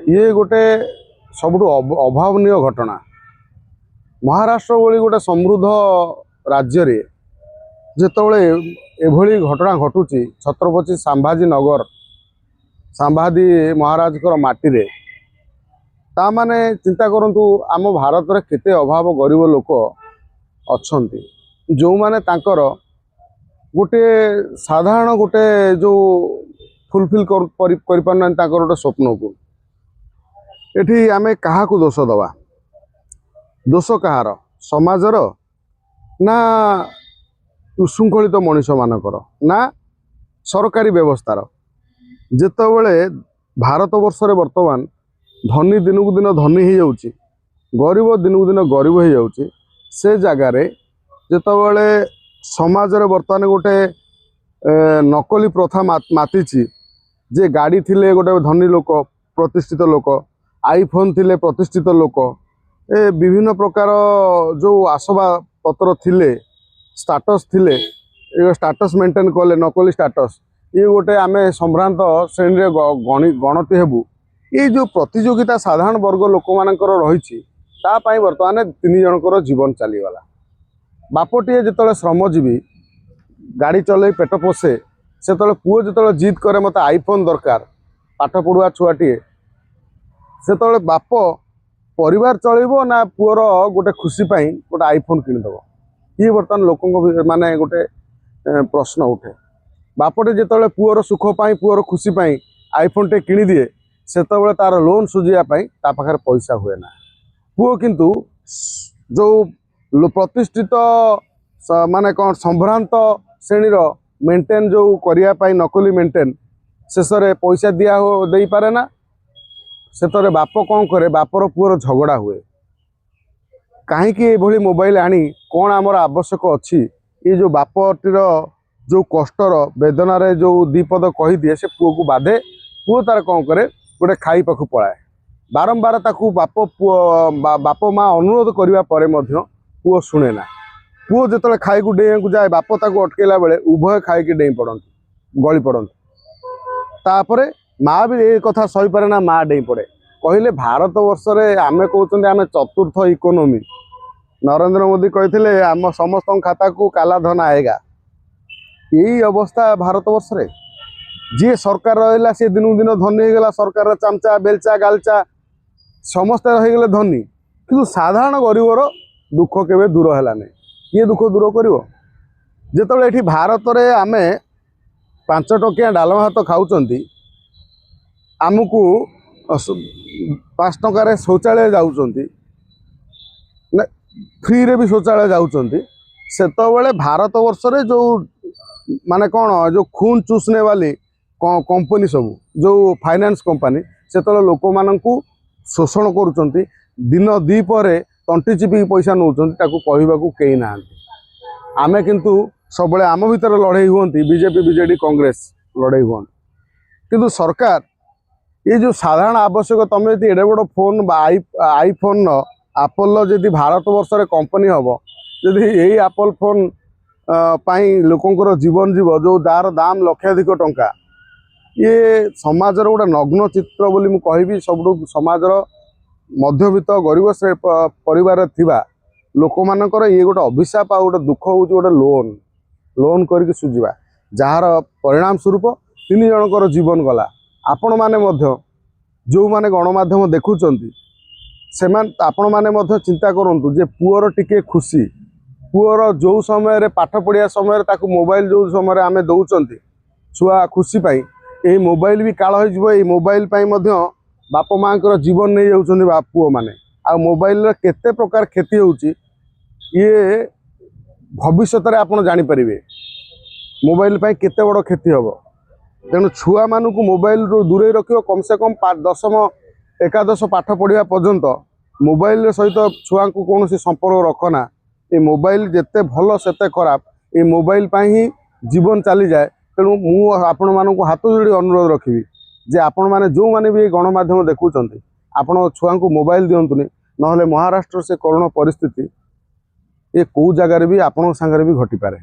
ये गोटे सबुठ अभावनीय घटना। महाराष्ट्र भली गोटे समृद्ध राज्य रे जेतबले एभली घटना घटुची छत्रपति संभाजी नगर संभाजी महाराज माटी रे ता माने चिंता करंतु आम भारत रे केते अभाव गरीब लोक अच्छंती जो माने तांकर गोटे साधारण गोटे जो फुलफिल कर पारना तांकर गोटे स्वप्न को एठी आमे कहा को दोष दबा दोष कहार समाजर ना उशृंखलित मनीष मानकर ना सरकारी व्यवस्थार जेतबले भारत वर्ष रे वर्तमान धनी दिनकू दिन धनी हो जाउची गरीब दिनकू दिन गरीब हो जाउची से जगार जेतबले समाज रे वर्तमान गोटे नकली प्रथा मातीची जे गाड़ी थिले गोटे धनी लोक प्रतिष्ठित लोक आईफोन थिले प्रतिष्ठित लोक ए विभिन्न प्रकार जो आसवा पत्र थिले स्टाटस थिले स्टाटस मेंटेन कले नकली स्टाटस ये गोटे आमे संभ्रांत श्रेणी गणति हेबू ये जो प्रतियोगिता साधारण वर्ग लोक मानकर रही बर्तमान 3 जनकर जीवन चलीगला बापटीए जिते श्रमजीवी गाड़ी चल पेट पोषे से पुओ जो जिद करे मत आईफोन दरकार पाठ पढ़ुआ छुआटे से बाप परिवार चलो ना पुअर गोटे खुशी गोटे आईफोन किणीदेव ये बर्तमान लोक माने गोटे प्रश्न उठे बापटे जिते पुअर सुख पुअर खुशी आईफोन टे किणी दिए से तार लोन सुझापी पाखे पैसा हुए ना पुओ किंतु जो प्रतिष्ठित माने कौन संभ्रांत श्रेणीर मेंटेन जो करने नकली मेंटेन शेष में पैसा दिया दे पारे ना से बाप कौन करे बापर पुअर झगड़ा हुए कहीं मोबाइल आनी कौन आमर आवश्यक अच्छी ये जो बापटीर जो कष्टर वेदनार जो दीपद कही दिए से पुओ को बाधे पुओ तार कौन करे गोटे खाई पाखु पलाए बारंबार ताकू बाप माँ अनुरोध करने पुओ शुणे ना पुओ जो खाई को डेई को जाए बाप ताकू अटकेला बेले उभय खाई की डेई पड़ती गली पड़ती तापर माँ भी ये कथा सही पारे ना माँ डेई पड़े कहले भारत वर्ष रे आमे कहते आमे चतुर्थ इकोनोमी नरेंद्र मोदी कहते आम समस्त खाता को काला धन आएगा यही अवस्था भारत वर्ष रे जी सरकार रहा सी दिन दिन धनी हो गला सरकार चामचा बेलचा गालचा समस्ते रहीगले धनी कि साधारण गरीबर दुख केवे दूर है ये दुख दूर कर जिते ये भारत में आम 5 टकिया डालमा भात खाऊँ आमको 5 टकर शौचालय जाऊँच फ्री रे भी शौचालय जाऊँच से भारत वर्ष रे जो माने कौन जो खून चूसने वाली कंपनी सब जो फाइनेंस कंपनी से लोक मानू शोषण करुँच दिन दीपर तंटी चिपिकी पैसा नौ कहवाक कई ना आमे किंतु सब आम भीतर लड़े हुई बीजेपी बीजेडी कांग्रेस लड़े हुई किंतु सरकार ये जो साधारण आवश्यक तुम यदि एडे बड़ फोन आईफोन एप्पल जदि भारत वर्ष रे कंपनी हम जदि यही एप्पल फोन लोकंर जीवन जीव जो जार दाम लक्षाधिक टंका ये समाजर गोटे नग्न चित्र बोली मु कहबी सब समाजर मध्यवित्त गरीब श्रेणी परिवार थिबा लोक मानकर ये गोटे अभिशाप आ गोटे दुख हूँ गोटे लोन करके सुझा जार परिणाम स्वरूप 3 जनकर जीवन गला आपण माने मध्य जो माने गणमाध्यम देखुचंती आपण माने चिंता करंतु जे पुअर टिके खुशी पुअर जो समय पाठ पढ़िया समय ताकू मोबाइल जो समय आमे दौचंती छुआ खुशी पाई यही मोबाइल भी काल हो मोबाइल बाप माँ जीवन नहीं जाऊँ पुओ मैंने आ मोबाइल केते प्रकार क्षति होची ये भविष्य में आप जापर मोबाइल केते बड़ क्षति हम तेणु छुआ मानू मोबाइल रू दूरे रख कम से कम 10वीं एकादश पाठ पढ़ा पर्यंत मोबाइल सहित छुआ को कौन संपर्क रखना ये मोबाइल जिते भल सेते खराब ये मोबाइल ही जीवन चली जाए तेणु मु आपण मानू हाथ जोड़ी अनुरोध रखी जे आपण माने जो माने भी गणमाध्यम देखुंत आपण छुआ को मोबाइल दिंतुनि ना महाराष्ट्र से करुण परिस्थिति ये कौ जगार भी आपण सांगे भी घटी पारे।